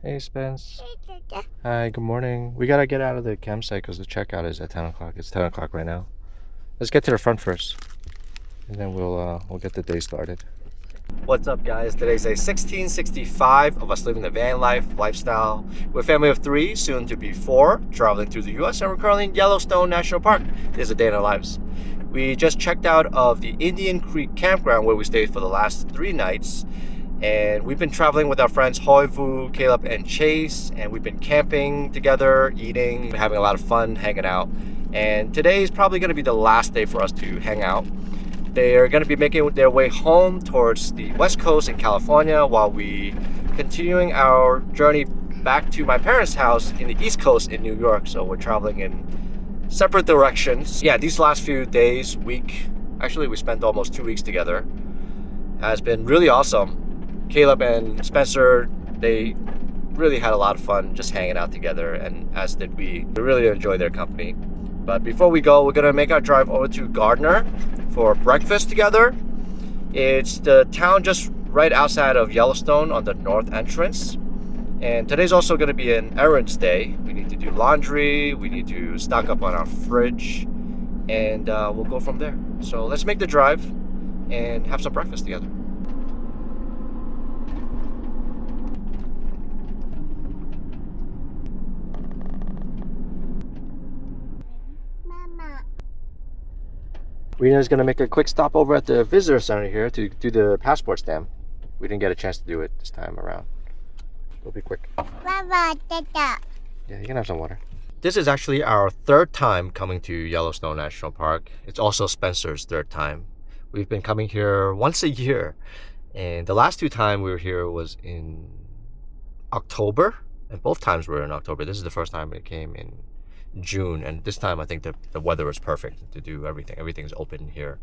Hey Spence. Hi, good morning. We gotta get out of the campsite because the checkout is at 10 o'clock. It's 10 o'clock right now. Let's get to the front first, and then we'll get the day started. What's up, guys? Today's day 1665 of us living the van lifestyle. We're a family of 3, soon to be 4, traveling through the U.S. and we're currently in Yellowstone National Park. This is a day in our lives. We just checked out of the Indian Creek campground where we stayed for the last 3 nights. And we've been traveling with our friends Hoi, Vu, Caleb, and Chase, and we've been camping together, eating, having a lot of fun, hanging out. And today is probably going to be the last day for us to hang out. They are going to be making their way home towards the West Coast in California while we continuing our journey back to my parents' house in the East Coast in New York. So we're traveling in separate directions. Yeah, these last few days, actually we spent almost 2 weeks together, has been really awesome. Caleb and Spencer, they really had a lot of fun just hanging out together, and as did we. We really enjoyed their company. But before we go, we're gonna make our drive over to Gardner for breakfast together. It's the town just right outside of Yellowstone on the north entrance. And today's also gonna be an errands day. We need to do laundry, we need to stock up on our fridge, and we'll go from there. So let's make the drive and have some breakfast together. Rena's gonna make a quick stop over at the visitor center here to do the passport stamp. We didn't get a chance to do it this time around. It'll be quick. Yeah, you can have some water. This is actually our 3rd time coming to Yellowstone National Park. It's also Spencer's 3rd time. We've been coming here once a year, and the last 2 times we were here was in October, and both times were in October. This is the first time it came in June, and this time I think the weather was perfect to do everything. Everything's open here.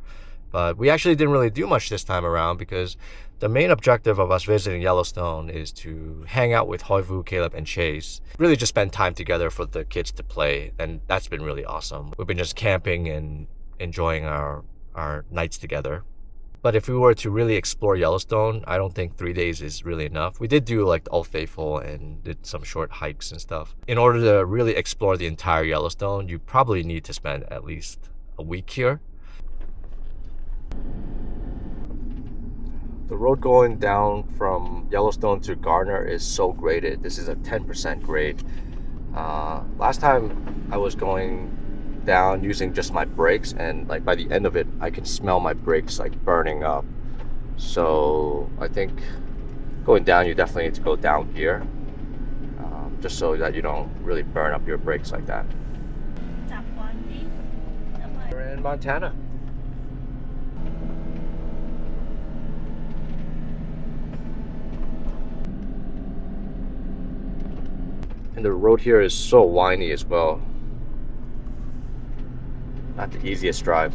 But we actually didn't really do much this time around because the main objective of us visiting Yellowstone is to hang out with Hoi, Vu, Caleb, and Chase. Really just spend time together for the kids to play, and that's been really awesome. We've been just camping and enjoying our nights together. But if we were to really explore Yellowstone, I don't think 3 days is really enough. We did do like the Old Faithful and did some short hikes and stuff. In order to really explore the entire Yellowstone, you probably need to spend at least a week here. The road going down from Yellowstone to Gardner is so graded. This is a 10% grade. Last time I was going down using just my brakes, and like by the end of it I can smell my brakes like burning up. So I think going down, you definitely need to go down here, just so that you don't really burn up your brakes like that. We're in Montana. And the road here is so windy as well. Not the easiest drive.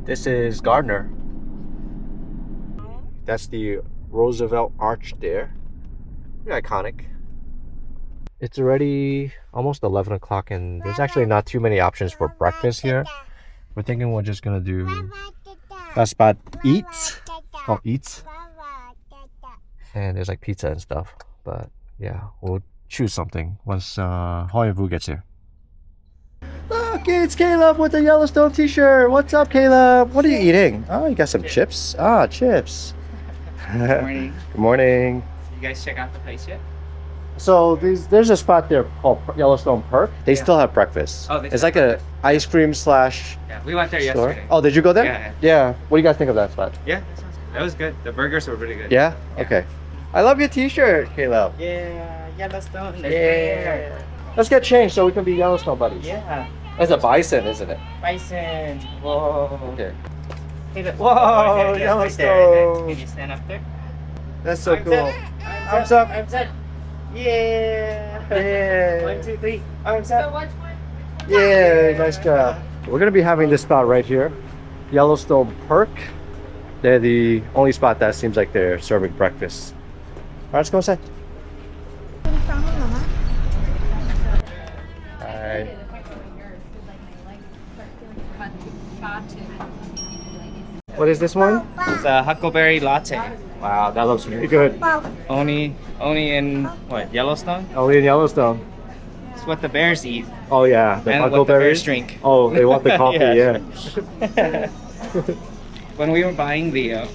This is Gardner. That's the Roosevelt Arch there. Pretty iconic. It's already almost 11 o'clock and there's actually not too many options for breakfast here. We're thinking we're just gonna do that spot Eats. Called Eats. And there's like pizza and stuff, but yeah, we'll choose something once Hoi and Vu gets here. Look, it's Caleb with the Yellowstone t-shirt. What's up, Caleb? What are you eating? Oh, you got some chips. Ah, chips. Good morning. Good morning. You guys check out the place yet? So there's a spot there called Yellowstone Perk. They still have breakfast. Oh, they it's still like have a breakfast. ice cream slash Yeah, we went there store. yesterday. Oh, did you go there? Yeah. What do you guys think of that spot? Yeah, that was good. The burgers were really good. Yeah? Okay. I love your t-shirt, Caleb. Yeah, Yellowstone. Yeah. Let's get changed so we can be Yellowstone buddies. Yeah. It's a bison, isn't it? Bison. Whoa. Okay. Hey, look. Whoa, Right there, Yellowstone. Can you stand up there? That's so Arms cool. up. Arms up. Arms up. Yeah. Yeah. 1, 2, 3. Arms up. Yeah, nice job. We're gonna be having this spot right here, Yellowstone Perk. They're the only spot that seems like they're serving breakfast. All right, let's go inside. Hi. What is this one? It's a huckleberry latte. Wow, that looks really good. Only in what, Yellowstone? Only in Yellowstone. It's what the bears eat. Oh yeah, the And what the huckleberries. bears drink. Oh, they want the coffee. Yeah. Yeah. When we were buying the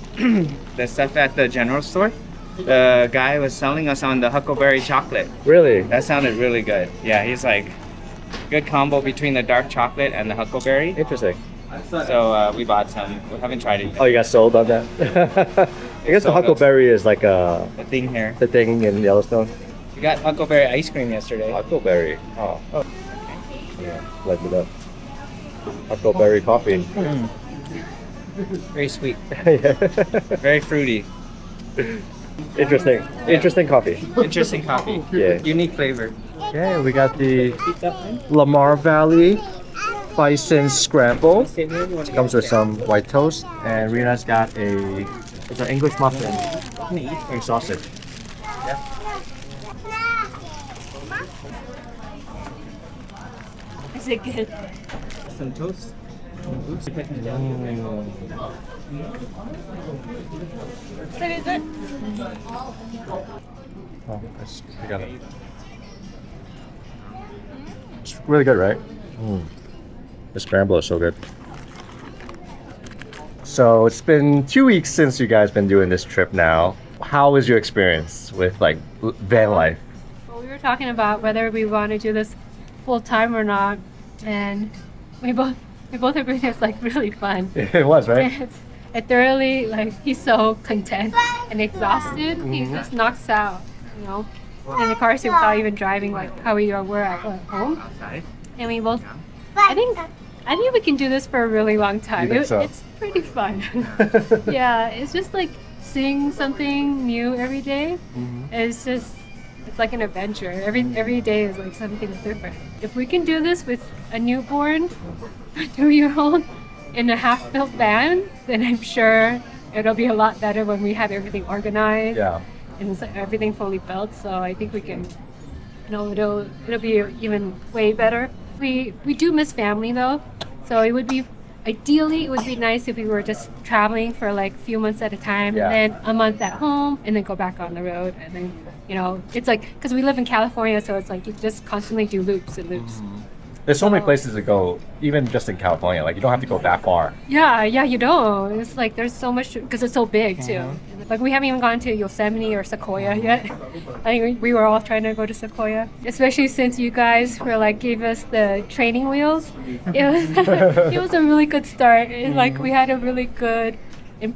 the stuff at the general store, the guy was selling us on the huckleberry chocolate. Really? That sounded really good. Yeah, he's like, good combo between the dark chocolate and the huckleberry. Interesting. So we bought some. We haven't tried it yet. Oh, you got sold on that? I guess the huckleberry is like The thing here. the thing in Yellowstone. We got huckleberry ice cream yesterday. Huckleberry. Oh. Yeah, light it up. Huckleberry coffee. Very sweet. Yeah. Very fruity. Interesting. Interesting coffee. Interesting coffee. Yeah. Unique flavor. Okay, we got the Lamar Valley bison scramble. It comes with some white toast, and Rina's got it's an English muffin and sausage. Is it good? Some toast. Oh, it's really good, right? The scramble is so good. So it's been 2 weeks since you guys been doing this trip now. How was your experience with like van life? Well, we were talking about whether we want to do this full time or not, and we both agreed it's like really fun. It was, right? It thoroughly, like, he's so content and exhausted. He just knocks out, you know. In the car seat without even driving, like how we were at home. And we both, I think we can do this for a really long time. You think so? It's pretty fun. Yeah, it's just like seeing something new every day. It's like an adventure. Every day is like something different. If we can do this with a newborn, a 2-year-old in a half-built van, then I'm sure it'll be a lot better when we have everything organized. Yeah. And it's everything fully built. So I think we can, it'll be even way better. We do miss family though, so it would be nice if we were just traveling for like a few months at a time, Yeah. and then a month at home, and then go back on the road, and then it's like, because we live in California, so it's like you just constantly do loops and loops. There's so many places to go, even just in California. Like you don't have to go that far. Yeah, you don't. It's like there's so much because it's so big too. Like we haven't even gone to Yosemite or Sequoia yet. I think we were all trying to go to Sequoia, especially since you guys were like gave us the training wheels. It was a really good start. Like we had a really good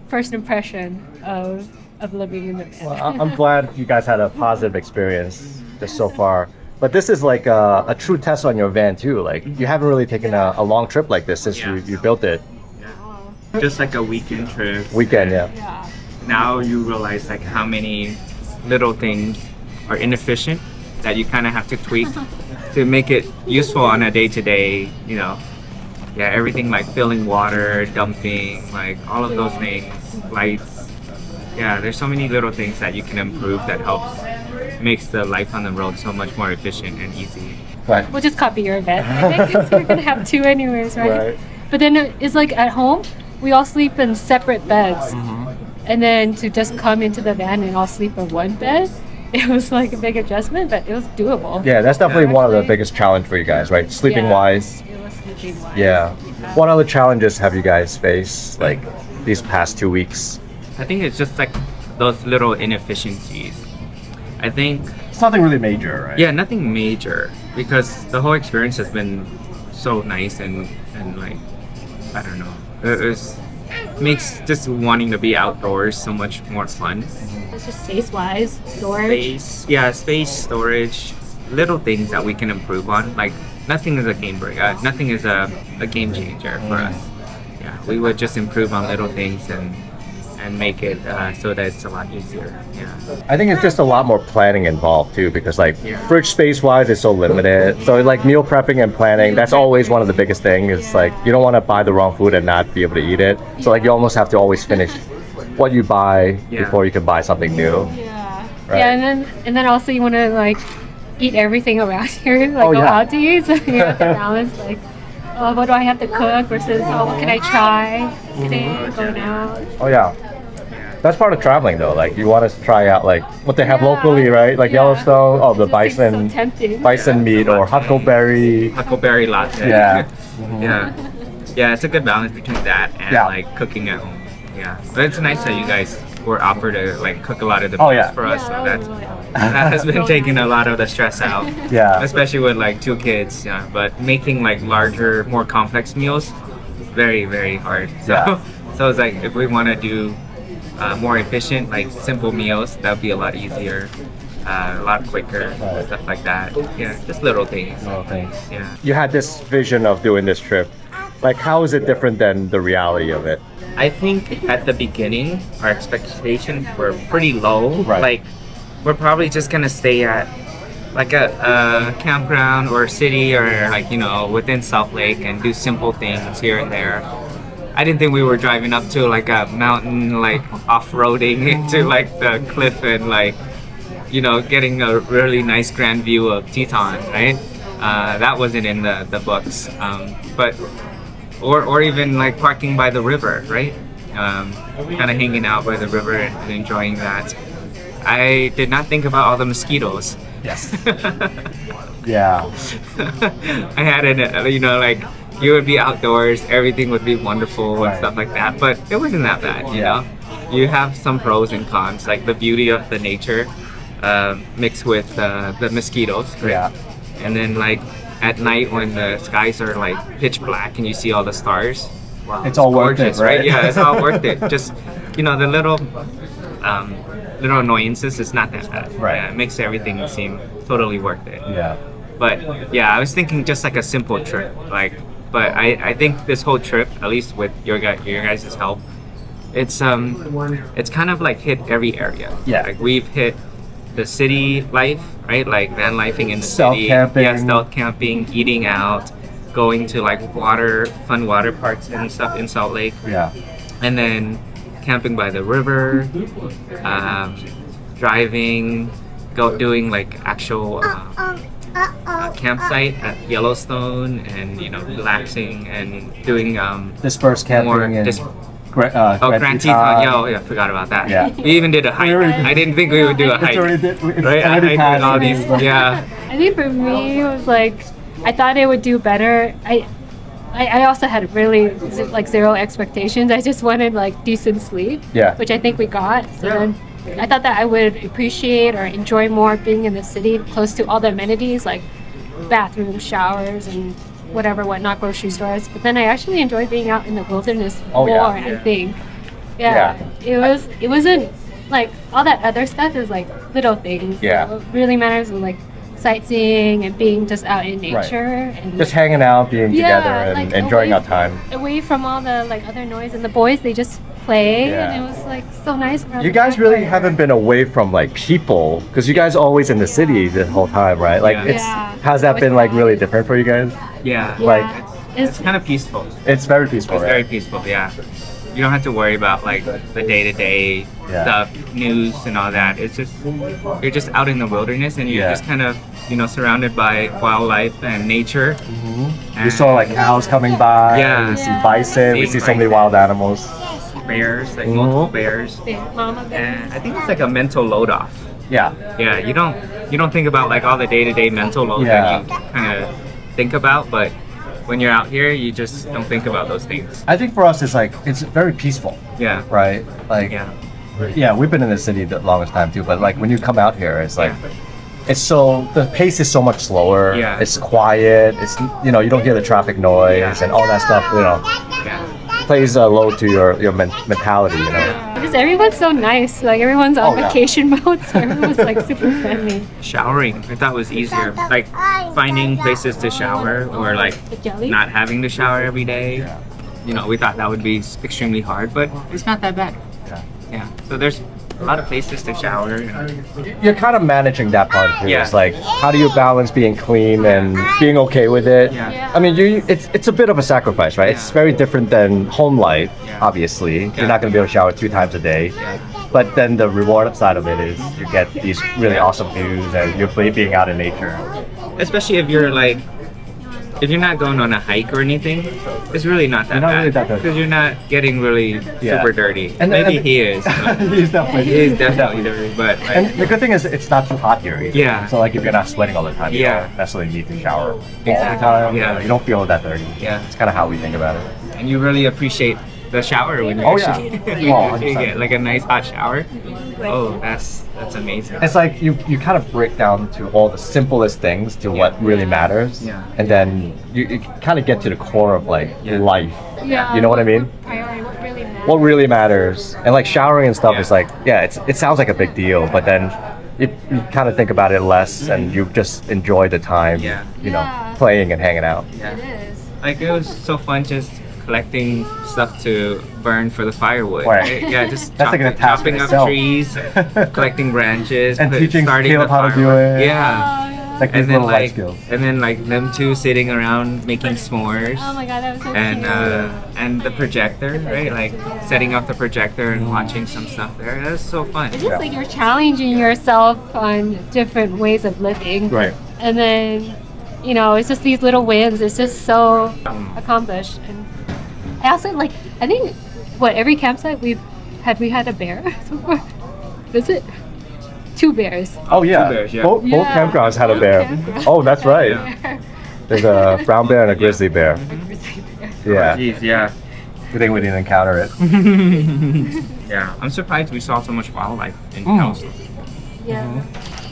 first impression of living in the van. Well, I'm glad you guys had a positive experience just so far. But this is like a true test on your van too. Like you haven't really taken a long trip like this since you built it. Just like a weekend trip. Weekend, yeah. Yeah. Now you realize like how many little things are inefficient that you kind of have to tweak to make it useful on a day-to-day, everything like filling water, dumping, like all of those things, lights. Yeah, there's so many little things that you can improve that makes the life on the road so much more efficient and easy. Right. We'll just copy your bed. I think we're gonna have 2 anyways, right? Right. But then it's like at home, we all sleep in separate beds. And then to just come into the van and all sleep in one bed, it was like a big adjustment, but it was doable. Yeah, that's definitely one of the biggest challenge for you guys, right? Sleeping wise. It was sleeping wise. Yeah. What other challenges have you guys faced like these past 2 weeks? I think it's just like those little inefficiencies. I think It's nothing really major, right? Yeah, nothing major, because the whole experience has been so nice and like, I don't know, it makes just wanting to be outdoors so much more fun. It's just space-wise, storage. Space, storage, little things that we can improve on. Like nothing is a game breaker, nothing is a game changer for us. Yeah, we would just improve on little things and make it so that it's a lot easier. Yeah. I think it's just a lot more planning involved too, because like fridge space wise is so limited. So like meal prepping and planning, that's always one of the biggest things. It's like you don't want to buy the wrong food and not be able to eat it. So like you almost have to always finish what you buy before you can buy something new. Yeah. Right. Yeah, and then also you want to like eat everything around here, like go out to eat. So you have to balance like oh, what do I have to cook versus oh, what can I try today going out. Oh yeah. That's part of traveling though. Like you want to try out like what they have Yeah. locally, right? Like Yeah. Yellowstone, oh the Just seems bison, so tempting. bison meat or huckleberry. Huckleberry latte. Yeah. Yeah. Yeah, it's a good balance between that and Yeah. like cooking at home. Yeah. But it's nice that you guys were offered to like cook a lot of the Oh, meals yeah. for us. Yeah, So that that's was really that has been taking a lot of the stress out. Yeah. Especially with like 2 kids. Yeah. But making like larger, more complex meals, very, very hard. So Yeah. so it's like if we want to do more efficient, like simple meals, that would be a lot easier, a lot quicker, Right. stuff like that. Yeah, just little things. Little things. Yeah. You had this vision of doing this trip. Like how is it different than the reality of it? I think at the beginning, our expectations were pretty low. Right. Like, we're probably just gonna stay at like a campground or a city or like, you know, within Salt Lake and do simple things here and there. I didn't think we were driving up to like a mountain, like off-roading into like the cliff and like, you know, getting a really nice grand view of Teton, right? That wasn't in the books. But or even like parking by the river, right? Kind of hanging out by the river and enjoying that. I did not think about all the mosquitoes. Yes. Yeah. I had you know, like you would be outdoors, everything would be wonderful and Right. stuff like that. But it wasn't that bad, you know. You have some pros and cons, like the beauty of the nature mixed with the mosquitoes, right? Yeah. And then like at night when the skies are like pitch black and you see all the stars, wow, It's all worth it, gorgeous, right? Yeah, it's all worth it. Just, you know, the little annoyances is not that bad. Right. Yeah, it makes everything seem totally worth it. Yeah. But yeah, I was thinking just like a simple trip. Like, but I think this whole trip, at least with your guys' help, it's kind of like hit every area. Yeah. Like we've hit the city life, right? Like van lifing in the Stealth city. camping. Yeah, stealth camping, eating out, going to like fun water parks and stuff in Salt Lake. Yeah. And then camping by the river, driving, doing like actual campsite at Yellowstone, and you know, relaxing and doing Dispersed camping more and Grand Teton. Yeah, I forgot about that. Yeah. We even did a hike. I didn't think we would do a hike. Right, I hiked with all these. Yeah. I think for me, it was like, I thought it would do better. I also had really like zero expectations. I just wanted like decent sleep, Yeah. which I think we got. So then I thought that I would appreciate or enjoy more being in the city, close to all the amenities like bathrooms, showers, and whatnot, grocery stores. But then I actually enjoyed being out in the wilderness Oh, more. yeah. I think, yeah, it wasn't like all that other stuff is like little things. Yeah. What really matters was like sightseeing and being just out in nature and Just hanging out, being together, and like, enjoying away- our time. away from all the like other noise. And the boys, they just play, Yeah. and it was like so nice. You guys really haven't been away from like people, because you guys are always in the city the whole time, right? Like, Yeah. it's Yeah. has that been like really different for you guys? Yeah. like, It's kind of peaceful. It's very peaceful, It's right? very peaceful, yeah. You don't have to worry about like the day-to-day Yeah. stuff, news and all that. It's just, you're just out in the wilderness and you're Yeah. just kind of, you know, surrounded by wildlife and nature. We saw like cows coming by. Yeah. We see bison. We Seeing see so many bison. wild animals. Bears, like multiple bears. Mama bear. And I think it's like a mental load off. Yeah. Yeah, you don't think about like all the day-to-day mental load Yeah. that you kind of think about, but when you're out here, you just don't think about those things. I think for us, it's like it's very peaceful, Yeah. right? Like, Yeah. yeah, we've been in the city the longest time too, but like when you come out here, it's like it's so the pace is so much slower. Yeah. It's quiet. It's, you know, you don't hear the traffic noise Yeah. and all that stuff. You know, Yeah. plays a load to your mentality. You know. Because everyone's so nice. Like everyone's on Oh, yeah. vacation mode, so everyone's like super friendly. Showering, I thought was easier. Like finding places to shower or like The jelly. not having to shower every day. You know, we thought that would be extremely hard, but it's not that bad. Yeah. Yeah. So there's a lot of places to shower. You're kind of managing that part too. Yeah. It's like, how do you balance being clean and being okay with it? Yeah. Yeah. I mean, it's a bit of a sacrifice, right? It's Yeah. very different than home life. Yeah. Obviously, Yeah. you're not going to be able to shower 2 times a day. Yeah. But then the reward side of it is you get these really awesome views and you're being out in nature. Especially if you're like if you're not going on a hike or anything, it's really not that You're not bad. really that dirty. Because you're not getting really super dirty. And- Maybe and- he is. He's definitely. He is definitely dirty, but like, And the good thing is it's not too hot here either. Yeah. So like if you're not sweating all the time, you Yeah. don't necessarily need to shower all the Exactly. time. Yeah. You don't feel that dirty. Yeah. It's kind of how we think about it. and you really appreciate the shower when you Oh, yeah. actually, when Oh, you actually 100%. get like a nice hot shower. Oh, that's amazing. It's like you kind of break down to all the simplest things to what really matters. Yeah. And then you kind of get to the core of like Yeah. life. Yeah. You know what I mean? Priority, what really matters. What really matters. And like showering and stuff Yeah. is like, yeah, it sounds like a big deal, but then you kind of think about it less and you just enjoy the time, Yeah. you know, Yeah. playing and hanging out. Yeah. It is. Like it was so fun just collecting stuff to burn for the firewood. Right. Yeah, just That's like an task chopping in up itself. trees, collecting branches, And teaching starting Caleb the how to do firework. it. Yeah. Like these And then little life like skills. and then like them two sitting around making s'mores. Oh my god, that was so And cute. and the projector, right? Like setting up the projector and watching some stuff there. That was so fun. It's just like you're challenging yourself on different ways of living. Right. And then, you know, it's just these little wins. It's just so accomplished. And I also like, I think, every campsite we had a bear so far? Is it? 2 bears. Oh yeah. Two bears, yeah. Both Yeah. campgrounds had a bear. Campground. Oh, that's right. Yeah. There's a brown bear and a grizzly bear. Yeah. Jeez, yeah. Good thing we didn't encounter it. Yeah. I'm surprised we saw so much wildlife in Mm. Yellowstone. Yeah.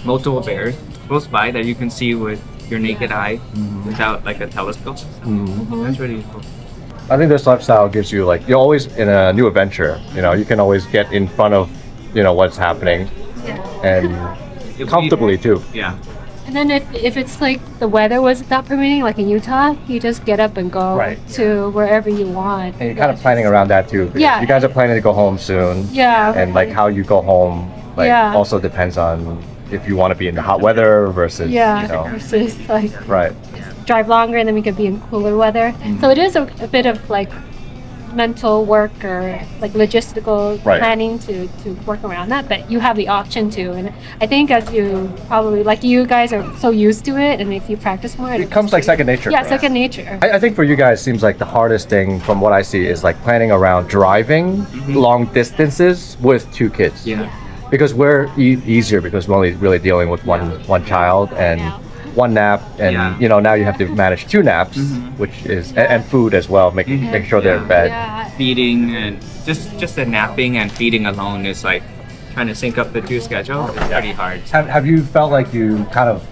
Multiple bears close by that you can see with your naked eye Mm-hmm. without like a telescope. That's really cool. I think this lifestyle gives you like you're always in a new adventure. You know, you can always get in front of, you know, what's happening, and If comfortably too. Yeah. And then if it's like the weather was not permitting, like in Utah, you just get up and go Right. to wherever you want. And you're kind of planning around that too. Because Yeah. You guys are planning to go home soon. Yeah. And like how you go home, like Yeah. also depends on if you want to be in the hot weather versus, Yeah. you know, Versus like right. drive longer and then we could be in cooler weather. Mm-hmm. So it is a bit of like mental work or like logistical Right. planning to work around that, but you have the option to. And I think as you probably, like you guys are so used to it, and if you practice more, It comes like second nature. yeah, for us. second nature. I think for you guys, seems like the hardest thing from what I see is like planning around driving long distances with 2 kids. Yeah. Because we're easier because we're only really dealing with one child and Yeah. one nap, and Yeah. you know now you have to manage 2 naps, which is and food as well, make sure they're Yeah. fed. Yeah. Feeding and just the napping and feeding alone is like trying to sync up the 2 schedule. It's pretty hard. Have you felt like you kind of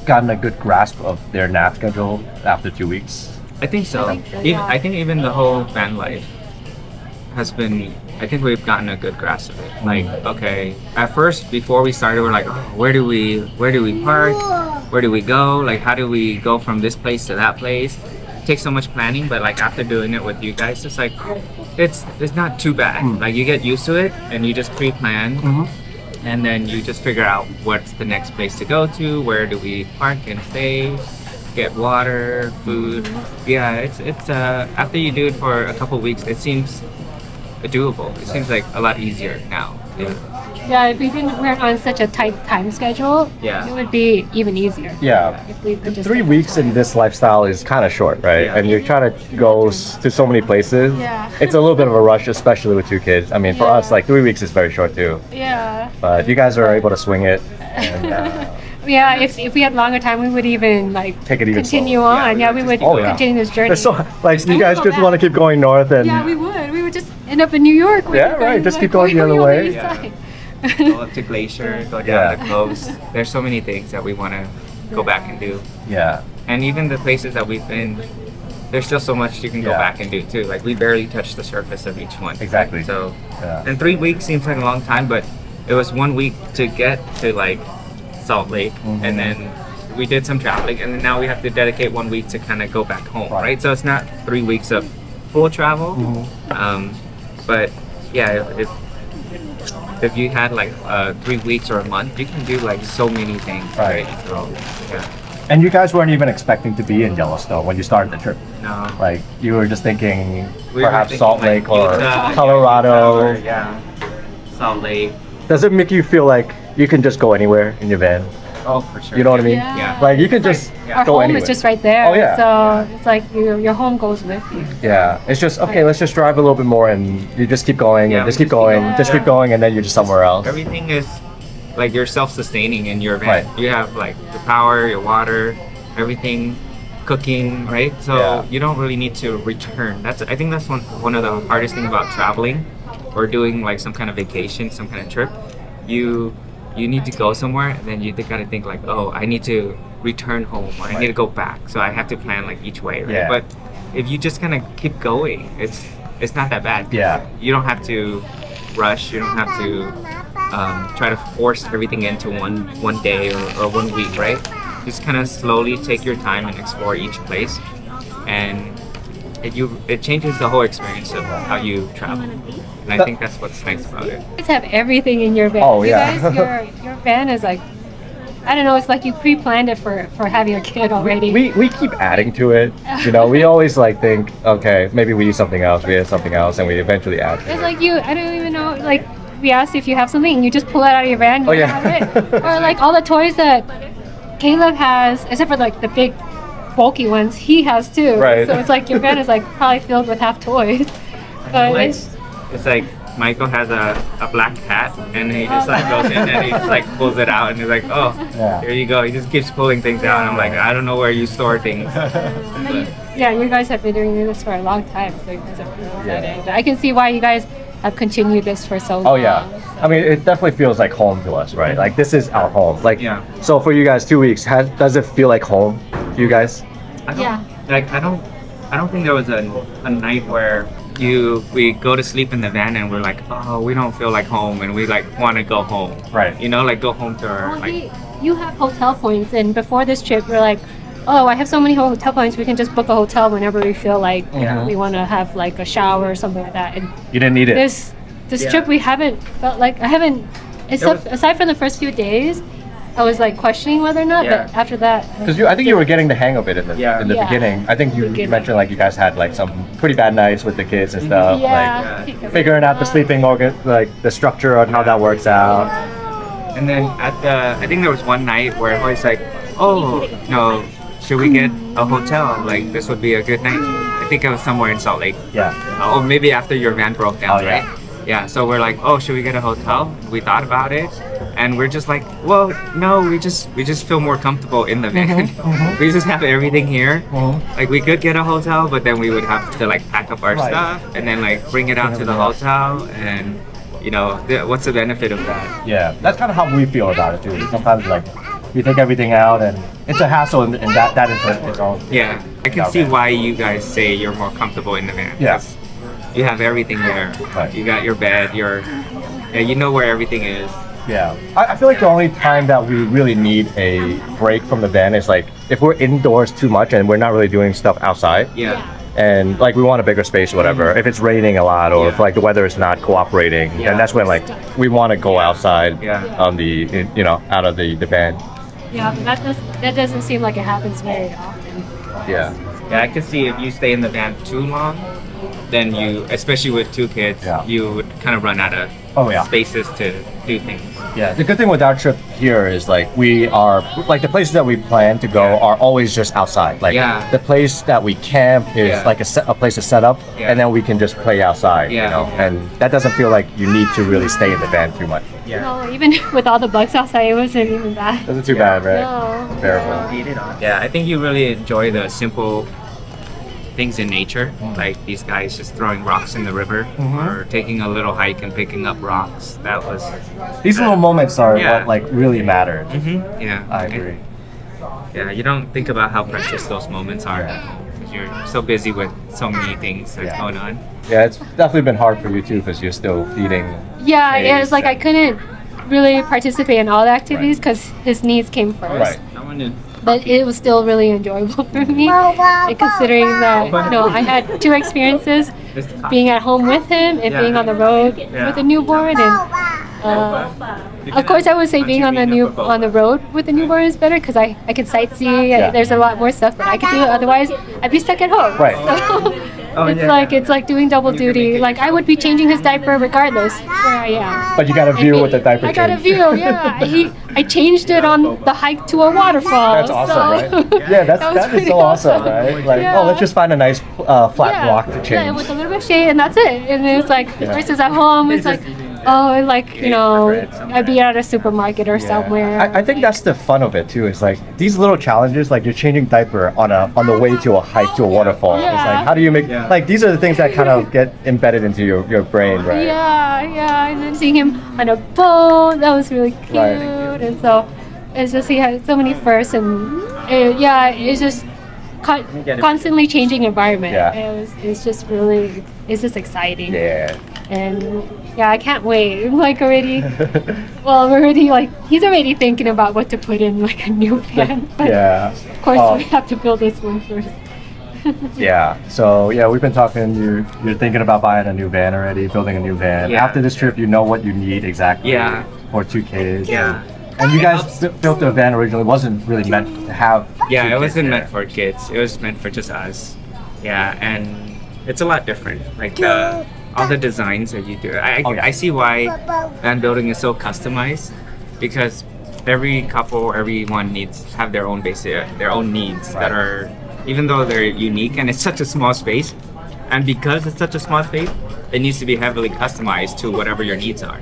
gotten a good grasp of their nap schedule after 2 weeks? I think so. I think so, Even, yeah. I think even the whole van life has been. I think we've gotten a good grasp of it. Like, okay, at first before we started, we're like, oh, where do we park? Where do we go? Like, how do we go from this place to that place? It takes so much planning, but like after doing it with you guys, it's like it's not too bad. Like you get used to it and you just pre-plan. And then you just figure out what's the next place to go to, where do we park and stay, get water, food. Yeah, it's after you do it for a couple weeks, it seems doable. It seems like a lot easier now. Yeah. Yeah, if we weren't on such a tight time schedule, Yeah. it would be even easier. Yeah. If we could just 3 weeks in this lifestyle is kind of short, right? Yeah. And you're trying to go to so many places. Yeah. It's a little bit of a rush, especially with 2 kids. I mean, for Yeah. us, like 3 weeks is very short too. Yeah. But you guys are able to swing it and Yeah, if we had longer time, we would even like take it even continue slower. on. Yeah, we would Oh, yeah. continue this journey. It's so like you I guys know just that. want to keep going north and Yeah, we would. We would just end up in New York. We Yeah, would go, right, just like, keep going the other on way. east Yeah. side. Go up to Glacier, go down Yeah. the coast. There's so many things that we want to go back and do. yeah. And even the places that we've been, there's still so much you can go Yeah. back and do too. Like we barely touched the surface of each one. Exactly. So, Yeah. and 3 weeks seems like a long time, but it was 1 week to get to like Salt Lake, and then we did some traveling, and then now we have to dedicate 1 week to kind of go back home, Right. right? So it's not 3 weeks of full travel, but yeah, if you had like 3 weeks or a month, you can do like so many things, Right. right? So yeah, And you guys weren't even expecting to be in Yellowstone when you started the trip. no. Like you were just thinking We were perhaps thinking, Salt like, Lake or Utah, Colorado. yeah, Salt Lake. Does it make you feel like you can just go anywhere in your van? Oh, for sure. You know what I mean? Yeah. Like you could just Our go home anywhere. is just right there. Oh, yeah. So it's like your home goes with you. Yeah, it's just okay. Let's just drive a little bit more, and you just keep going, Yeah, and just we keep just keep going, going. just keep going, and then you're just somewhere else. Everything is like you're self-sustaining in your van. Right. You have like the power, your water, everything, cooking, right? So Yeah. you don't really need to return. I think that's one of the hardest thing about traveling or doing like some kind of vacation, some kind of trip. You need to go somewhere, and then you gotta think like, oh, I need to return home, or I need to go back. So I have to plan like each way, right? Yeah. But if you just kind of keep going, it's not that bad. Yeah. You don't have to rush. You don't have to try to force everything into one day or 1 week, right? Just kind of slowly take your time and explore each place, and it changes the whole experience of how you travel. And I think that's what's nice about it. You guys have everything in your van. Oh, You yeah. guys, your van is like, I don't know, it's like you pre-planned it for having a kid already. We keep adding to it. You know, we always like think, okay, maybe we need something else, and we eventually add to It's it. like I don't even know, like we asked if you have something and you just pull it out of your van and Oh, you yeah. have it. Or like all the toys that Caleb has, except for like the big bulky ones, he has too. Right. So it's like your van is like probably filled with half toys. But Like, it's, it's like Michael has a black cat, and he just like goes in and he just like pulls it out, and he's like, oh, Yeah. here you go. He just keeps pulling things out, and I'm like, I don't know where you store things. yeah, you guys have been doing this for a long time, so you guys are pretty Yeah. excited. But I can see why you guys have continued this for so long. Oh yeah, I mean it definitely feels like home to us, right? Like this is our home. Like Yeah. So for you guys, 2 weeks, does it feel like home to you guys? I don't, Yeah. Like I don't think there was a night where we go to sleep in the van and we're like, oh, we don't feel like home, and we like want to go home. Right. You know, like go home to our Well, like. you have hotel points, and before this trip, we're like, oh, I have so many hotel points, we can just book a hotel whenever we feel like Yeah. we want to have like a shower or something like that. And You didn't need it. this Yeah. trip, we haven't felt like except aside from the first few days, I was like questioning whether or not. Yeah. But after that, Because I think you were getting the hang of it in the Yeah. in the Yeah. beginning. I think you Beginning. mentioned like you guys had like some pretty bad nights with the kids and stuff. yeah, Like figuring out the sleeping like the structure on how that works out. And then I think there was one night where Hoi's like, oh, no, should we get a hotel? Like this would be a good night. I think it was somewhere in Salt Lake. Yeah. Or maybe after your van broke down, Oh, yeah. right? Yeah, so we're like, oh, should we get a hotel? We thought about it, and we're just like, well, no, we just feel more comfortable in the van. We just have everything here. Like we could get a hotel, but then we would have to like pack up our Right. stuff and then like bring it out to the hotel, and you know, what's the benefit of that? Yeah, that's kind of how we feel about it too. Sometimes like we take everything out and it's a hassle, and that is its own. Yeah, I can see why you guys say you're more comfortable in the van. Yeah. 'Cause you have everything there. Right. You got your bed, you know where everything is. Yeah, I feel like the only time that we really need a break from the van is like if we're indoors too much and we're not really doing stuff outside, Yeah. and like we want a bigger space or whatever. If it's raining a lot, or if like the weather is not cooperating, Yeah. then that's when like we want to go outside Yeah. on out of the van. yeah, but that doesn't seem like it happens very often. Yeah. Yeah, I could see if you stay in the van too long, then you, especially with two kids, Yeah. you would kind of run out of Oh, yeah. spaces to do things. Yeah, the good thing with our trip here is like we are like the places that we plan to go are always just outside. Like Yeah. the place that we camp is Yeah. like a place to set up, Yeah. and then we can just play outside. Yeah. You know, and that doesn't feel like you need to really stay in the van too much. Yeah. No, even with all the bugs outside, it wasn't even bad. Doesn't too bad, right? No. It's bearable. Yeah, I think you really enjoy the simple things in nature, like these guys just throwing rocks in the river, or taking a little hike and picking up rocks. That was, These little moments are Yeah. what like really matter. yeah. I agree. Yeah, you don't think about how precious those moments are at home because you're so busy with so many things that's Yeah. going on. Yeah, it's definitely been hard for you too because you're still feeding. Yeah, Hey, it's like I couldn't really participate in all the activities because his needs came first. Right. I want to. But it was still really enjoyable for me. And considering that, I had two experiences, being at home with him and Yeah. being on the road with a newborn. And of course, I would say being on the road with a newborn is better because I can sightsee. Yeah. There's a lot more stuff that I could do. Otherwise, I'd be stuck at home. Right. So, It's like doing double duty. Like I would be changing his diaper regardless where I am. But you got a view with the diaper I got a change. view, yeah. I changed it on the hike to a waterfall. That's awesome, so- right? Yeah, that is pretty so awesome, right? Like, Yeah. oh, let's just find a nice flat block to change. Yeah, with a little bit of shade, and that's it. And it's like versus at home, it's like, oh, like I'd be at a supermarket or somewhere. I think that's the fun of it too. It's like these little challenges, like you're changing diaper on the way to a hike to a waterfall. It's like how do you make like these are the things that kind of get embedded into your brain, right? Yeah. And then seeing him on a boat, that was really cute. Right. And so it's just he had so many firsts, and it's just constantly changing environment. Yeah. It's just exciting. Yeah. And I can't wait. I'm like already, well, we're already like, he's already thinking about what to put in like a new van. But Yeah. of course, we have to build this one first. Yeah. So we've been talking. You're thinking about buying a new van already, building a new van. Yeah. After this trip, you know what you need exactly. Yeah. For 2 kids. Yeah. And you guys built the van originally. It wasn't really meant to have. Yeah, 2 it kids wasn't in meant for kids. It was meant for just us. Yeah, and it's a lot different. Like all the designs that you do. I see why van building is so customized, because every couple, everyone have their own their own needs that are, even though they're unique, and it's such a small space, and because it's such a small space, it needs to be heavily customized to whatever your needs are.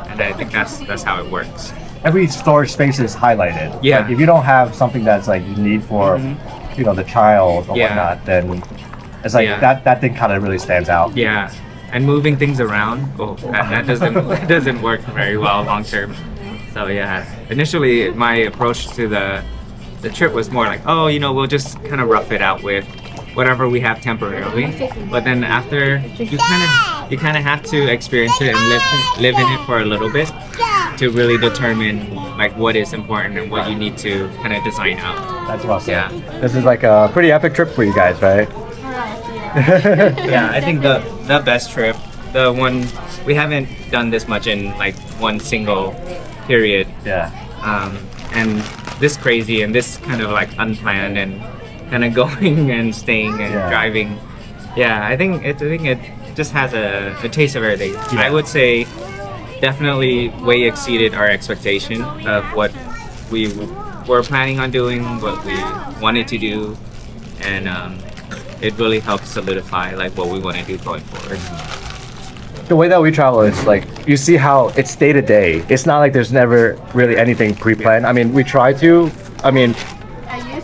And I think that's how it works. Every storage space is highlighted. Yeah. Like if you don't have something that's like you need for, the child or whatnot, then it's like that thing kind of really stands out. Yeah, and moving things around, that doesn't work very well long term. So initially my approach to the trip was more like, we'll just kind of rough it out with whatever we have temporarily. But then after you kind of have to experience it and live in it for a little bit to really determine like what is important and what you need to kind of design out. That's awesome. Yeah. This is like a pretty epic trip for you guys, right? Yeah, I think the best trip, the one we haven't done this much in like one single period. Yeah. And this crazy and this kind of like unplanned and kind of going and staying and driving. Yeah, I think it just has a taste of everything. Yeah. I would say definitely way exceeded our expectation of what we were planning on doing, what we wanted to do, and it really helped solidify like what we want to do going forward. The way that we travel is like you see how it's day to day. It's not like there's never really anything pre-planned. I mean, we try to. I mean,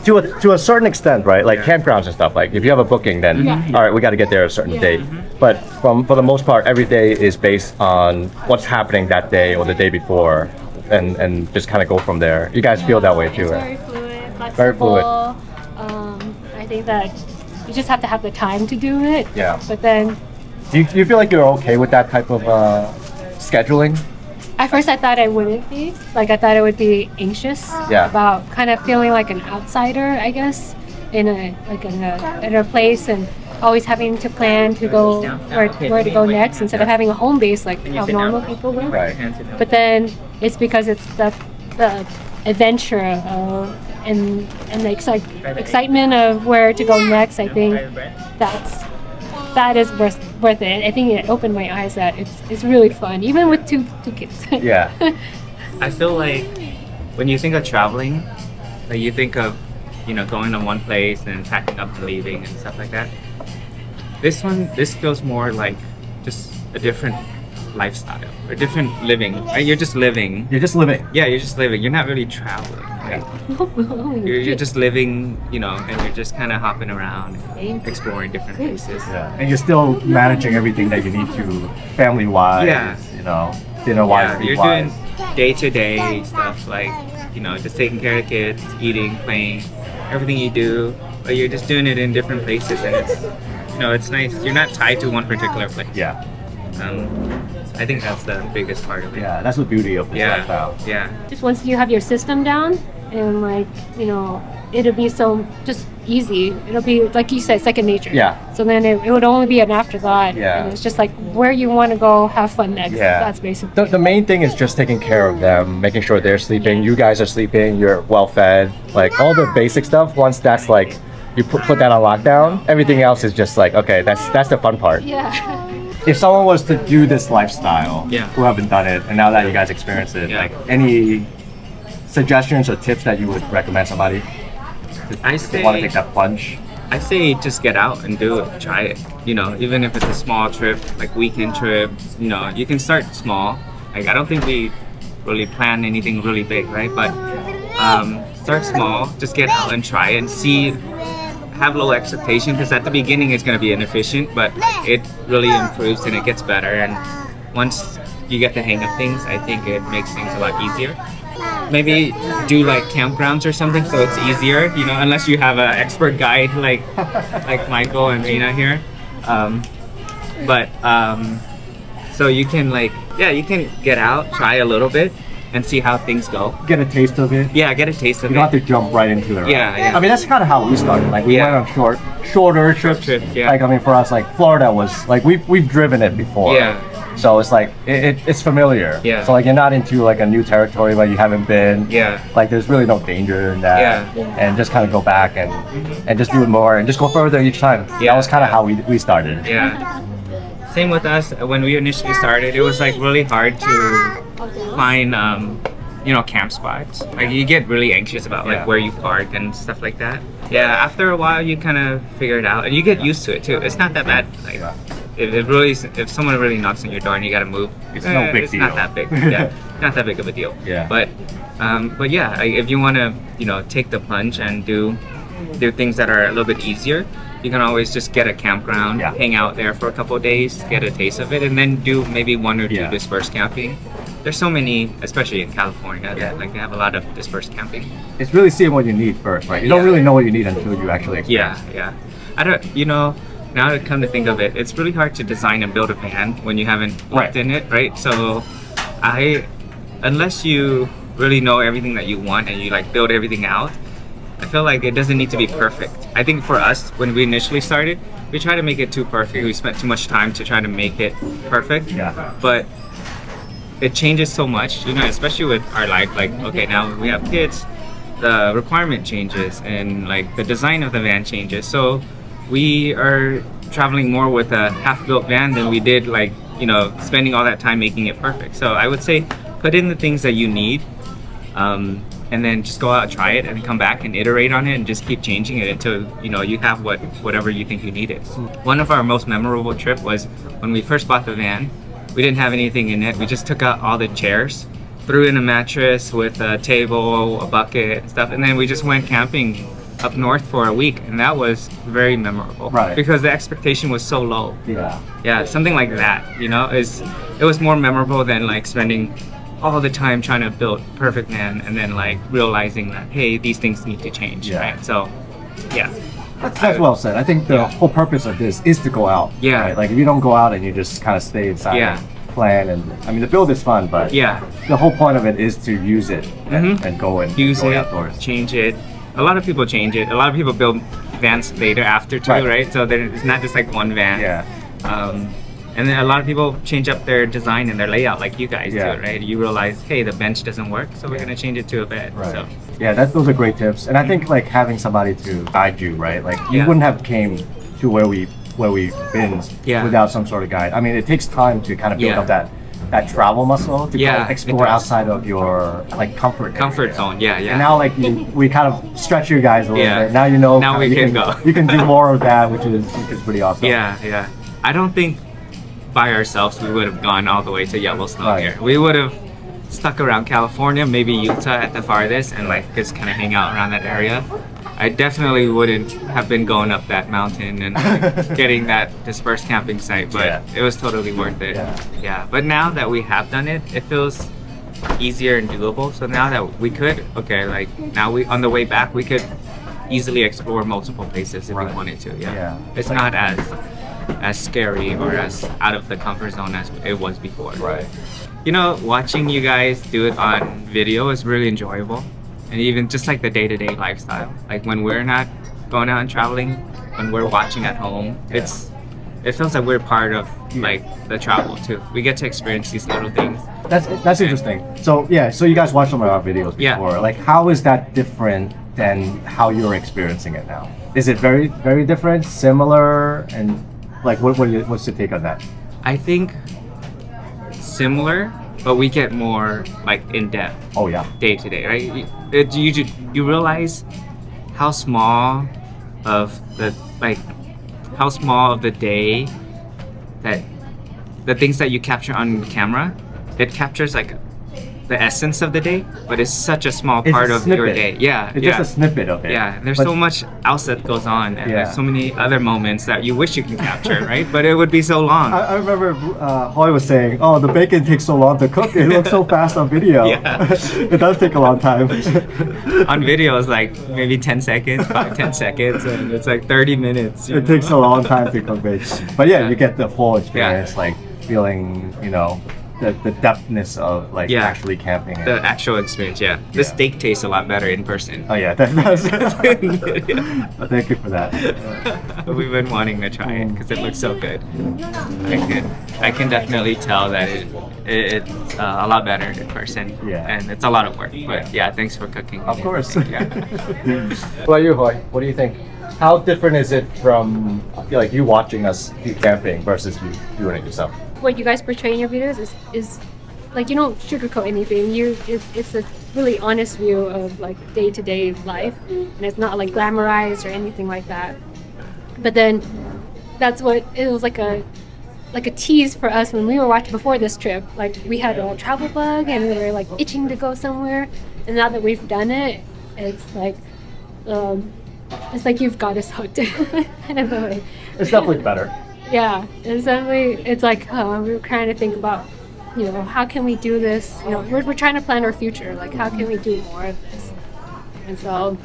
to a certain extent, right? Like campgrounds and stuff. Like if you have a booking, then all right, we got to get there at a certain date. But for the most part, every day is based on what's happening that day or the day before, and just kind of go from there. You guys feel that way too, It's right? very fluid, flexible. Very fluid. I think that you just have to have the time to do it. Yeah. But then Do you feel like you're okay with that type of scheduling? at first I thought I wouldn't be. Like I thought I would be anxious about kind of feeling like an outsider, I guess, in a place and always having to plan to go where to go next instead of having a home base like how normal people would. Right. But then it's because it's the adventure and the excitement of where to go next. I think that is worth it. I think it opened my eyes that it's really fun, even with two kids. Yeah. I feel like when you think of traveling, like you think of, going to one place and packing up and leaving and stuff like that. This feels more like just a different lifestyle or different living. Right? You're just living. You're just living. Yeah, you're just living. You're not really traveling. Right? You're just living, and you're just kind of hopping around, exploring different places. Yeah. And you're still managing everything that you need to, family-wise. Dinner-wise. You're doing day-to-day stuff like, just taking care of the kids, eating, playing, everything you do. But you're just doing it in different places, and it's nice. You're not tied to one particular place. Yeah. I think that's the biggest part of it. Yeah, that's the beauty of this lifestyle. Yeah. Just once you have your system down and it'll be so just easy. It'll be like you said, second nature. Yeah. So then it would only be an afterthought. Yeah. And it's just like where you want to go have fun next. Yeah. That's basically The main thing is just taking care of them, making sure they're sleeping, you guys are sleeping, you're well fed, like all the basic stuff. Once that's like you put that on lockdown. Everything else is just like, okay, that's the fun part. Yeah. If someone was to do this lifestyle, Yeah. who haven't done it, and now that you guys experience it, Yeah. like any suggestions or tips that you would recommend somebody I to want to take say, that plunge? I say just get out and do it. Try it. You know, even if it's a small trip, like weekend trip, you know, you can start small. Like I don't think we really plan anything really big, right? But start small. Just get out and try it and see. Have low expectation because at the beginning it's going to be inefficient, but it really improves and it gets better. And once you get the hang of things, I think it makes things a lot easier. Maybe do like campgrounds or something so it's easier, you know, unless you have an expert guide like Michael and Rena here. So you can you can get out, try a little bit and see how things go. Get a taste of it. Yeah, get a taste of You it. don't have to jump right into it. Right? Yeah. I mean, that's kind of how we started. Like, we Yeah. went on shorter trips. Yeah. Like, I mean, for us, like, Florida was, like, we've driven it before. Yeah. So it's like, it's familiar. Yeah. So, like, you're not into, like, a new territory where you haven't been. Yeah. Like, there's really no danger in that. Yeah. And just kind of go back and just do it more and just go further each time. Yeah. That was kind of how we started. Yeah. Same with us. When we initially started, it was like really hard to find, camp spots. Like you get really anxious about like Yeah. where you park and stuff like that. Yeah. After a while, you kind of figure it out, and you get used to it too. It's not that bad. Like if someone really knocks on your door and you gotta move, It's no big it's deal. not that big. Yeah. Not that big of a deal. Yeah. But yeah, if you want to, take the plunge and do things that are a little bit easier, you can always just get a campground, Yeah. hang out there for a couple of days, get a taste of it, and then do maybe one or two Yeah. dispersed camping. There's so many, especially in California, Yeah. like they have a lot of dispersed camping. It's really seeing what you need first, right? You don't Yeah. really know what you need until you actually experience. Yeah. I don't, now to come to think of it, it's really hard to design and build a van when you haven't Right. lived in it, right? So unless you really know everything that you want and you like build everything out, I feel like it doesn't need to be perfect. I think for us, when we initially started, we tried to make it too perfect. We spent too much time to try to make it perfect. Yeah. But it changes so much, especially with our life. Like, okay, now we have kids, the requirement changes and like the design of the van changes. So we are traveling more with a half-built van than we did like, spending all that time making it perfect. So I would say put in the things that you need, and then just go out, try it, and then come back and iterate on it and just keep changing it until you have whatever you think you need is. One of our most memorable trip was when we first bought the van. We didn't have anything in it. We just took out all the chairs, threw in a mattress with a table, a bucket, and stuff, and then we just went camping up north for a week, and that was very memorable. Right. Because the expectation was so low. Yeah. Yeah, something like that, it was more memorable than like spending all the time trying to build perfect van and then like realizing that, hey, these things need to change, Yeah. right? So, yeah. That's well said. I think the whole purpose of this is to go out. Yeah. Right? Like if you don't go out and you just kind of stay inside Yeah. and plan, and I mean the build is fun, but Yeah. the whole point of it is to use it and, Mhm. and go and Use go it, outdoors. change it. A lot of people change it. A lot of people build vans later after too, Right. right? So then it's not just like one van. Yeah. And then a lot of people change up their design and their layout like you guys Yeah. do, right? You realize, hey, the bench doesn't work, so we're gonna change it to a bed. Right. So Yeah, those are great tips, and I think like having somebody to guide you, right? Like you Yeah. wouldn't have came to where we've been Yeah. without some sort of guide. I mean, it takes time to kind of build Yeah. up that travel muscle to Yeah, kind of it explore does. outside of your like comfort area. zone, yeah. And now like we kind of stretch you guys a little Yeah. bit. Now you know. Now kinda we you can go. You can do more of that, which is pretty awesome. Yeah. I don't think by ourselves we would have gone all the way to Yellowstone Right. here. We would have stuck around California, maybe Utah at the farthest, and like just kind of hang out around that area. I definitely wouldn't have been going up that mountain and like, getting that dispersed camping site, but Yeah. it was totally worth it. Yeah. But now that we have done it, it feels easier and doable. So now that we could, now on the way back, we could easily explore multiple places if Right. we wanted to. Yeah. It's not as scary or as out of the comfort zone as it was before. Right. Watching you guys do it on video is really enjoyable. And even just like the day-to-day lifestyle. Like when we're not going out and traveling, when we're watching at home, it feels like we're part of like the travel too. We get to experience these little things. That's interesting. So you guys watched some of our videos before. Yeah. Like how is that different than how you're experiencing it now? Is it very different, similar, and like what's your take on that? I think similar, but we get more like in depth Oh yeah. day to day, right? You realize how small of how small of the day that the things that you capture on camera, it captures like the essence of the day, but it's such a small It's part a of your snippet. day. Yeah, It's yeah. just a snippet of it. Yeah, there's But- so much else that goes on, and Yeah. there's so many other moments that you wish you can capture, right? But it would be so long. I remember Hoi was saying, "Oh, the bacon takes so long to cook. It looks so fast on video. Yeah. It does take a long time." On video, it's like maybe 10 seconds, 10 seconds, and it's like 30 minutes. It takes a long time to cook bacon. But yeah, you get the full experience, Yeah. like feeling, the depthness of like Yeah. actually camping. The actual experience, yeah. The Yeah. steak tastes a lot better in person. Oh yeah, that's well, thank you for that. We've been wanting to try it because it looks so good. I can definitely tell that it's a lot better in person. Yeah. And it's a lot of work. But yeah, thanks for cooking. Of course. Yeah. What about you, Hoi? What do you think? How different is it from like you watching us do camping versus you doing it yourself? What you guys portray in your videos is like you don't sugarcoat anything. It's a really honest view of like day-to-day life, and it's not like glamorized or anything like that. But then that's what it was like a tease for us when we were watching before this trip. Like we had a travel bug and we were like itching to go somewhere, and now that we've done it, it's like you've got us hooked. Kind of a way. It's definitely better. Yeah, it's definitely, it's like, we're trying to think about, how can we do this? We're trying to plan our future. Like, how can we do more of this? And so,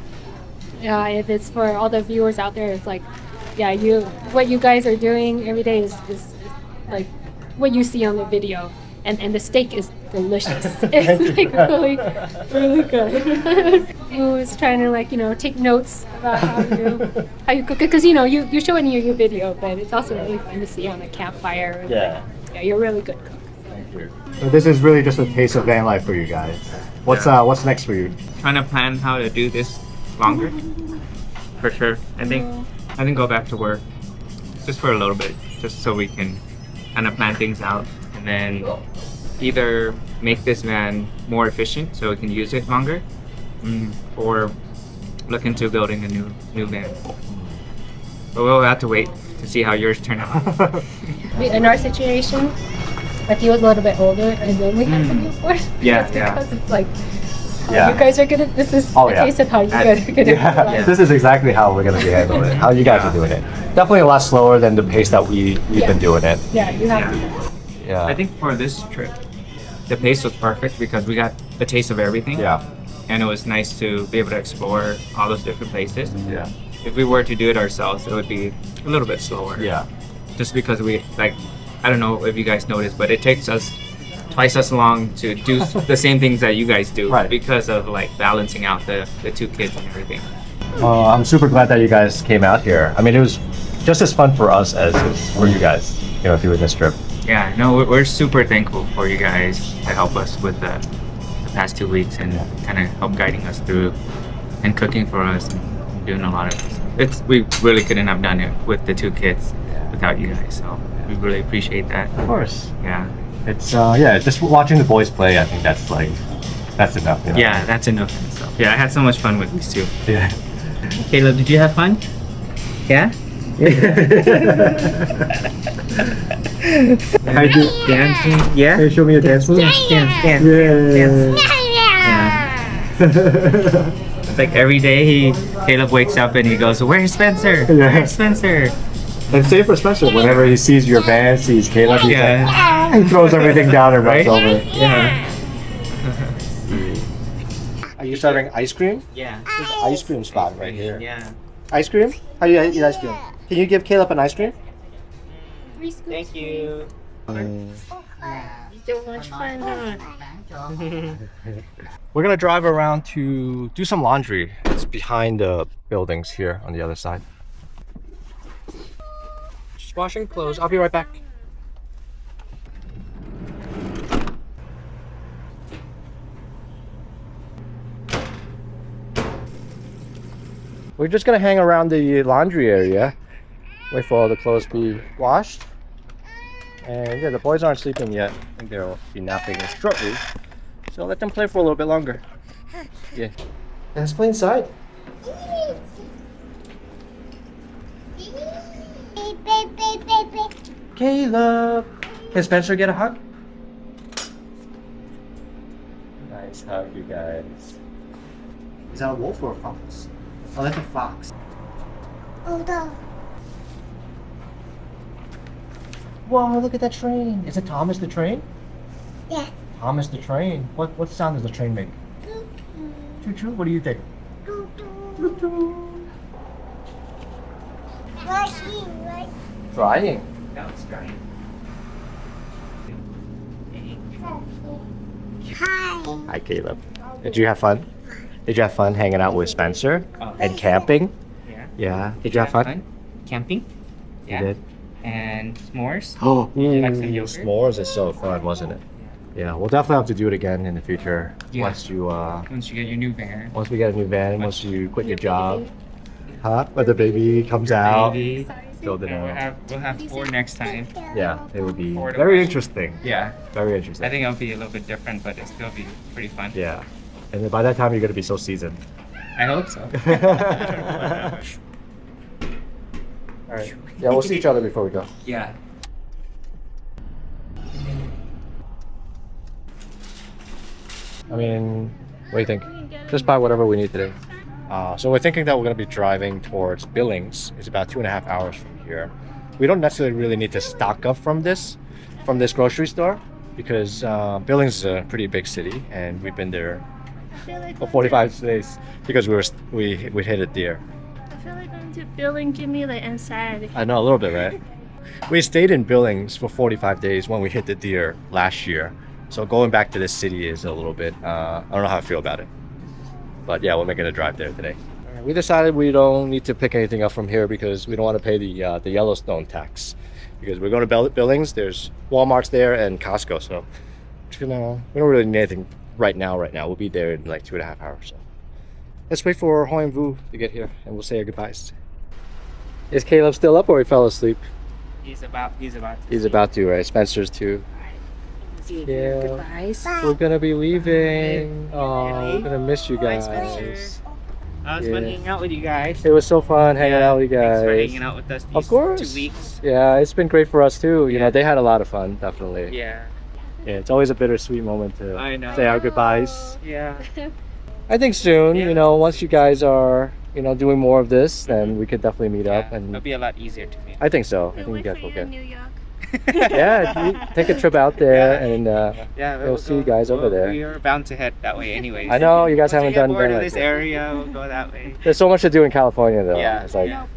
yeah, if it's for all the viewers out there, it's like, yeah, what you guys are doing every day is like what you see on the video. And the steak is delicious. It's like really good. I was trying to take notes about how you cook it, because you show it in your video, but it's also really fun to see on a campfire. Yeah. Yeah, you're a really good cook. Thank you. So this is really just a taste of van life for you guys. What's next for you? Trying to plan how to do this longer. For sure. I think go back to work just for a little bit, just so we can kind of plan things out. And then either make this van more efficient so we can use it longer, or look into building a new van. But we'll have to wait to see how yours turn out. In our situation, like he was a little bit older, and then we had to move forward. Yeah, because it's like, Yeah. you guys are gonna. This is Oh, a yeah. taste of how you guys are gonna. Yeah, this is exactly how we're gonna be handling it. How you guys are doing it. Definitely a lot slower than the pace that we've been doing it. Yeah, you have to. Yeah. I think for this trip, the pace was perfect because we got a taste of everything. Yeah. And it was nice to be able to explore all those different places. Yeah. If we were to do it ourselves, it would be a little bit slower. Yeah. Just because I don't know if you guys noticed, but it takes us twice as long to do the same things that you guys do. Right. Because of balancing out the two kids and everything. I'm super glad that you guys came out here. I mean, it was just as fun for us as it was for you guys, doing this trip. Yeah, no, we're super thankful for you guys to help us with the past 2 weeks and kind of help guiding us through and cooking for us and doing a lot of this. We really couldn't have done it with the two kids without you guys, so we really appreciate that. Of course. Yeah. It's just watching the boys play. I think that's enough. Yeah, that's enough in itself. Yeah, I had so much fun with these two. Yeah. Caleb, did you have fun? Yeah? How you do? Dancing? Yeah? Can you show me your dance move? Dance. Yeah. It's like every day Caleb wakes up and he goes, "Where's Spencer? Yeah. Where's Spencer?" And same for Spencer. Whenever he sees your van, sees Caleb, he's Yeah. like, "Ah," he throws everything down and runs over. Yeah. Are you serving ice cream? Yeah. There's an ice cream spot right here. Yeah. Ice cream? How do you eat ice cream? Can you give Caleb an ice cream? Thank you. So much fun, huh? We're gonna drive around to do some laundry. It's behind the buildings here on the other side. Just washing clothes. I'll be right back. we're just gonna hang around the laundry area, wait for all the clothes to be washed. And yeah, the boys aren't sleeping yet. I think they'll be napping shortly. So let them play for a little bit longer. Yeah. Let's play inside. Caleb! Can Spencer get a hug? Nice hug, you guys. Is that a wolf or a fox? Oh, that's a fox. Oh no. Whoa, look at that train. Is it Thomas the train? Yeah. Thomas the train. What sound does the train make? Choo-choo? What do you think? Right. Drying. That was great. Hi. Hi, Caleb. Did you have fun? Did you have fun hanging out with Spencer and camping? Yeah. Yeah. Did you have fun? Camping? You did. And s'mores. Oh, like some yogurt? s'mores is so fun, wasn't it? Yeah, we'll definitely have to do it again in the future. Yeah. Once Once you get your new van. once we get a new van, once you quit your job. Huh? When the baby comes out. Maybe. Build it And we'll out. have 4 next time. Yeah, it would be Forward very away. interesting. Yeah. Very interesting. I think it'll be a little bit different, but it'll still be pretty fun. Yeah. And then by that time, you're going to be so seasoned. I hope so. All right. Yeah, we'll see each other before we go. Yeah. I mean, what do you think? Just buy whatever we need today. So we're thinking that we're going to be driving towards Billings. It's about 2.5 hours from here. We don't necessarily really need to stock up from this grocery store because Billings is a pretty big city, and we've been there for 45 days because we hit a deer. I feel like going to Billings give me like anxiety. I know, a little bit, right? We stayed in Billings for 45 days when we hit the deer last year. So going back to this city is a little bit, I don't know how I feel about it. But yeah, we're making a drive there today. We decided we don't need to pick anything up from here because we don't want to pay the Yellowstone tax. Because we're going to Billings, there's Walmart's there and Costco. So we don't really need anything right now. We'll be there in like 2.5 hours. So let's wait for Hoi and Vu to get here and we'll say our goodbyes. Is Caleb still up or he fell asleep? He's about to. He's about to, right? Spencer's too. Yeah. Goodbyes. We're gonna be leaving. Oh, we're gonna miss you Bye, guys. Spencer. I was Yeah. fun hanging out with you guys. It was so fun hanging out with you Thanks guys. for hanging out with us these Of course. 2 weeks. Yeah, it's been great for us too. You know, Yeah. they had a lot of fun, definitely. Yeah. Yeah, it's always a bittersweet moment to I know. say our goodbyes. Yeah. I think soon, Yeah. you know, once you guys are, you know, doing more of this, then we could definitely meet up. It'll And be a lot easier to meet. I think so. I We'll think you wait guys for will you in get. New York. Yeah, you take a trip out there and Yeah, we'll see you guys over there. We are bound to head that way anyways. I know you guys Once we haven't get done bored that. of this area, we'll go that way. There's so much to do in California though. Yeah. It's like Yeah.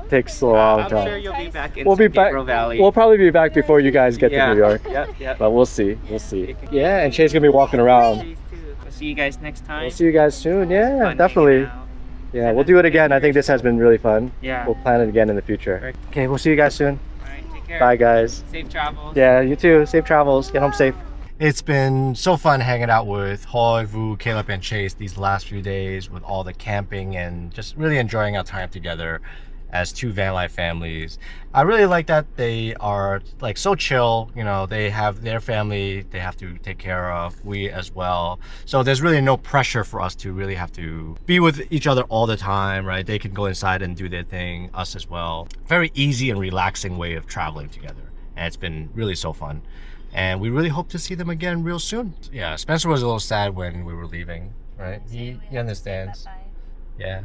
takes a long I'm time. sure you'll be back in We'll be San back. Gabriel Valley. We'll probably be back before you guys get to New York. Yep. But we'll see. We'll see. Yeah, and Shay's gonna be walking around. We'll see you guys next time. We'll see you guys soon. Yeah, Fun definitely. hanging out. Yeah, we'll do it again. I think this has been really fun. Yeah. We'll plan it again in the future. Right. Okay, we'll see you guys soon. All right, take care. Bye, guys. Safe travels. Yeah, you too. Safe travels. Get home safe. It's been so fun hanging out with Hoi, Vu, Caleb, and Chase these last few days with all the camping and just really enjoying our time together as 2 van life families. I really like that they are like so chill, you know, they have their family they have to take care of, we as well. So there's really no pressure for us to really have to be with each other all the time, right? They can go inside and do their thing, us as well. Very easy and relaxing way of traveling together. And it's been really so fun. And we really hope to see them again real soon. Yeah, Spencer was a little sad when we were leaving, right? He understands. Yeah.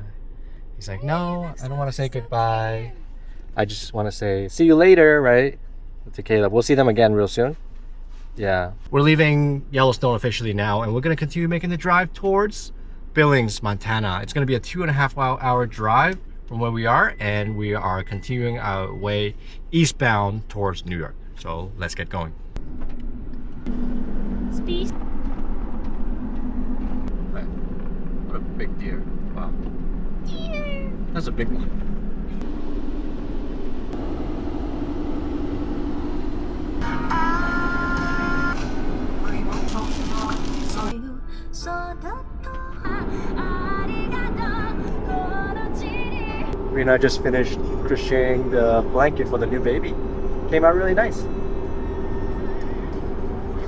He's like, no, I don't want to say goodbye. I just want to say, see you later, right? To Caleb. We'll see them again real soon. Yeah. We're leaving Yellowstone officially now, and we're going to continue making the drive towards Billings, Montana. It's going to be a 2.5 hour drive from where we are, and we are continuing our way eastbound towards New York. So let's get going. Speed. What a big deer. Wow. That's a big one. Rena just finished crocheting the blanket for the new baby. Came out really nice. I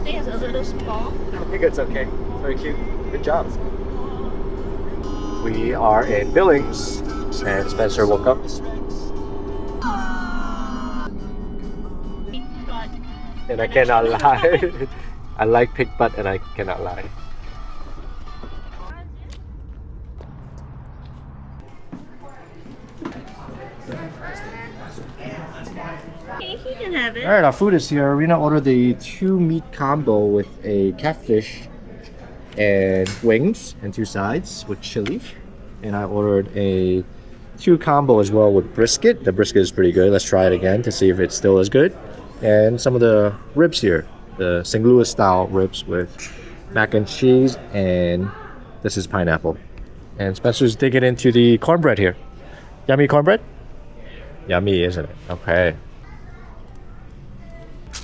think it's a little small. I think it's okay. Very cute. Good job. We are in Billings, and Spencer woke up. And I cannot lie. I like pig butt and I cannot lie. Okay, he can have it. Alright, our food is here. Rena ordered the 2 meat combo with a catfish and wings and 2 sides with chili. And I ordered a 2 combo as well with brisket. The brisket is pretty good. Let's try it again to see if it's still as good. And some of the ribs here, the St. Louis style ribs with mac and cheese, and this is pineapple. And Spencer's digging into the cornbread here. Yummy cornbread? Yummy, isn't it? Okay.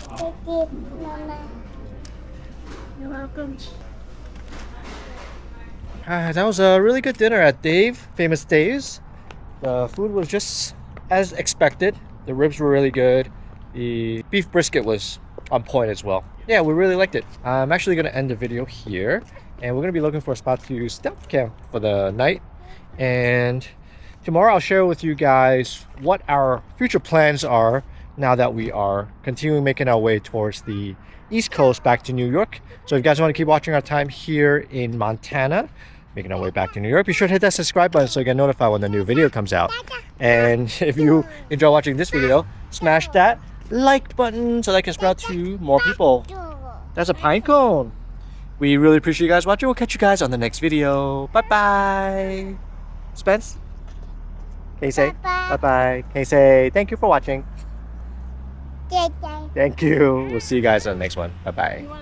Thank you, Mama. You're welcome. That was a really good dinner at Dave, Famous Dave's. The food was just as expected. The ribs were really good. The beef brisket was on point as well. Yeah, we really liked it. I'm actually going to end the video here, and we're going to be looking for a spot to stealth camp for the night. And tomorrow I'll share with you guys what our future plans are now that we are continuing making our way towards the East Coast back to New York. So if you guys want to keep watching our time here in Montana, making our way back to New York, be sure to hit that subscribe button so you get notified when the new video comes out. And if you enjoy watching this video, smash that like button so that can spread to more people. That's a pine cone. We really appreciate you guys watching. We'll catch you guys on the next video. Bye bye. Spence, can you say bye bye? Can you say thank you for watching? Thank you. We'll see you guys on the next one. Bye bye.